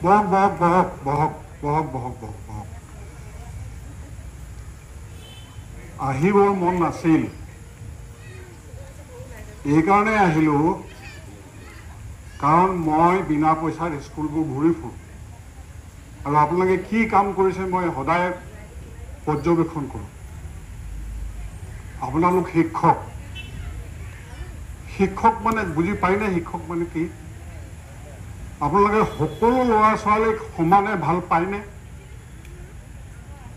বহক বহক বহক বহক বহক বহক বহক বহক আহিবৰ মন নাছিল এইকাৰণে আহিলোঁ কাৰণ মই বিনা পইচাৰ স্কুলবোৰ ঘূৰি ফুৰোঁ আৰু আপোনালোকে কি কাম কৰিছে মই সদায় পৰ্যবেক্ষণ কৰোঁ আপোনালোক শিক্ষক শিক্ষক মানে বুজি পায়নে শিক্ষক মানে কি আপোনালোকে সকলো ল'ৰা ছোৱালীক সমানে ভাল পায়নে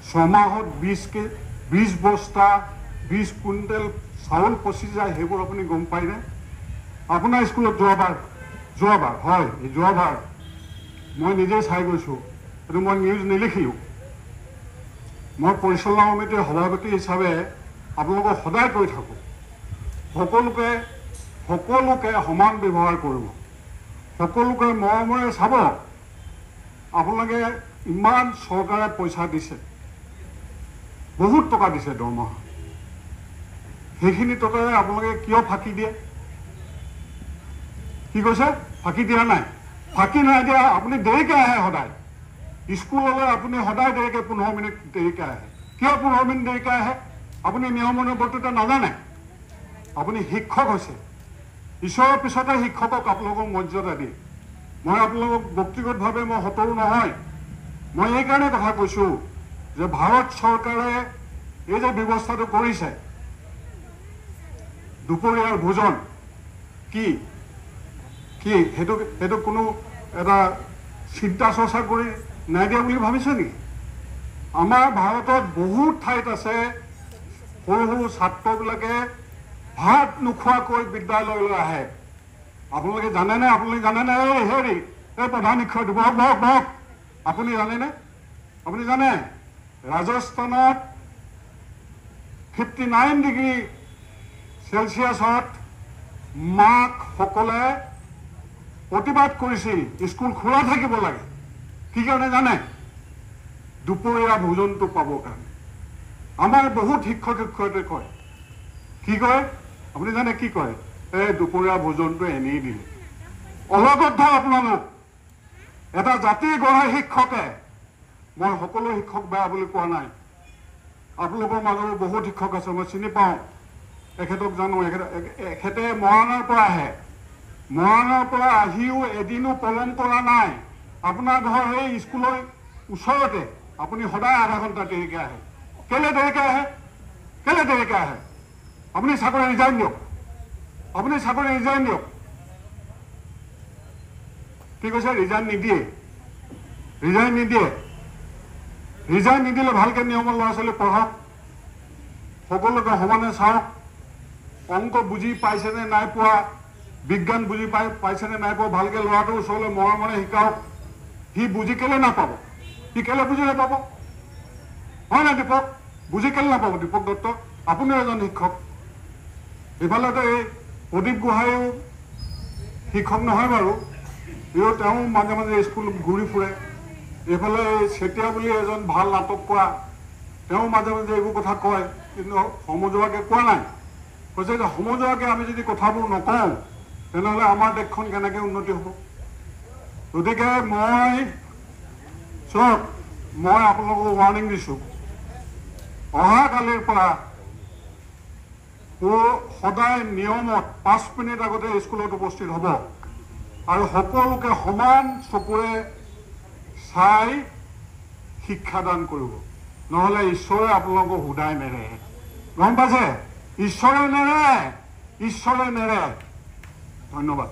ছমাহত 20 বস্তা 20 কুইণ্টেল চাউল পচি যায় সেইবোৰ আপুনি গম পায়নে আপোনাৰ স্কুলত যোৱাবাৰ হয় এই যোৱাবাৰ মই নিজে চাই গৈছোঁ এইটো মই নিউজ নিলিখিলোঁ মই পৰিচালনা সমিতিৰ সভাপতি হিচাপে আপোনালোকক সদায় কৈ থাকোঁ সকলোকে সমান ব্যৱহাৰ কৰিব সকলোকে মৰমেৰে চাব আপোনালোকে ইমান চৰকাৰে পইচা দিছে বহুত টকা দিছে দৰমহা সেইখিনি টকাৰে আপোনালোকে কিয় ফাঁকি দিয়ে কি কৈছে ফাঁকি দিয়া নাই ফাঁকি নাই দিয়া আপুনি দেৰিকৈ আহে সদায় স্কুললৈ আপুনি সদায় দেৰিকৈ 15 মিনিট দেৰিকৈ আহে কিয় 15 মিনিট দেৰিকৈ আহে আপুনি নিয়মানুৱৰ্তিতা নাজানে আপুনি শিক্ষক হৈছে ঈশ্বৰৰ পিছতে শিক্ষকক আপোনালোকক মৰ্যাদা দিয়ে মই আপোনালোকক ব্যক্তিগতভাৱে মই হতৰো নহয় মই এইকাৰণে কথা কৈছোঁ যে ভাৰত চৰকাৰে এই যে ব্যৱস্থাটো কৰিছে দুপৰীয়াৰ ভোজন কি সেইটো কোনো এটা চিন্তা চৰ্চা কৰি নাই দিয়া বুলি ভাবিছে নেকি আমাৰ ভাৰতত বহুত ঠাইত আছে সৰু সৰু ছাত্ৰবিলাকে ভাত নোখোৱাকৈ বিদ্যালয়লৈ আহে আপোনালোকে জানেনে এই প্ৰধান শিক্ষক বহক আপুনি জানেনে আপুনি জানে ৰাজস্থানত 59 ডিগ্ৰী চেলচিয়াছত মাকসকলে প্ৰতিবাদ কৰিছিল স্কুল খোলা থাকিব লাগে কি কাৰণে জানে দুপৰীয়া ভোজনটো পাবৰ কাৰণে আমাৰ বহুত শিক্ষক শিক্ষয়িত্ৰীয়ে কয় কি কয় আপুনি জানে কি কয় এই দুপৰীয়া ভোজনটো এনেই দিলে অলগদ্ধ আপোনালোক এটা জাতি গঢ়া শিক্ষকে মই সকলো শিক্ষক বেয়া বুলি কোৱা নাই আপোনালোকৰ মাজৰো বহুত শিক্ষক আছে মই চিনি পাওঁ এখেতক জানো এখেতে মৰাণৰ পৰা আহে মৰাণৰ পৰা আহিও এদিনো পলম কৰা নাই আপোনাৰ ঘৰ সেই স্কুলৰ ওচৰতে আপুনি সদায় আধা ঘণ্টা দেৰিকৈ আহে কেলে দেৰিকৈ আহে আপুনি চাকৰি ৰিজাইন দিয়ক কি কৈছে ৰিজাইন নিদিলে ভালকৈ নিয়মৰ ল'ৰা ছোৱালী পঢ়ক সকলোকে সমানে চাওক অংক বুজি পাইছেনে নাই পোৱা বিজ্ঞান বুজি পাইছেনে নাই পোৱা ভালকৈ ল'ৰাটোৰ ওচৰলৈ মৰমেৰে শিকাওক সি বুজি কেলে নাপাব সি কেলে বুজি নাপাব হয় না দীপক বুজি কেলে নাপাব দীপক দত্ত আপুনিও এজন শিক্ষক এইফালেতো এই প্ৰদীপ গোহাঁইও শিক্ষক নহয় বাৰু তেওঁ মাজে মাজে স্কুল ঘূৰি ফুৰে এইফালে চেতিয়া বুলি এজন ভাল নাটক কৰা তেওঁ মাজে মাজে এইবোৰ কথা কয় কিন্তু সমজুৱাকৈ কোৱা নাই কৈছে যে সমজুৱাকৈ আমি যদি কথাবোৰ নকওঁ তেনেহ'লে আমাৰ দেশখন কেনেকৈ উন্নতি হ'ব গতিকে মই আপোনালোকক ৱাৰ্ণিং দিছোঁ অহাকালিৰ পৰা সদায় নিয়মত 5 মিনিট আগতে স্কুলত উপস্থিত হ'ব আৰু সকলোকে সমান চকুৰে চাই শিক্ষাদান কৰিব নহ'লে ঈশ্বৰে আপোনালোকক সুদাই নেৰে গম পাইছে ঈশ্বৰে নেৰে ধন্যবাদ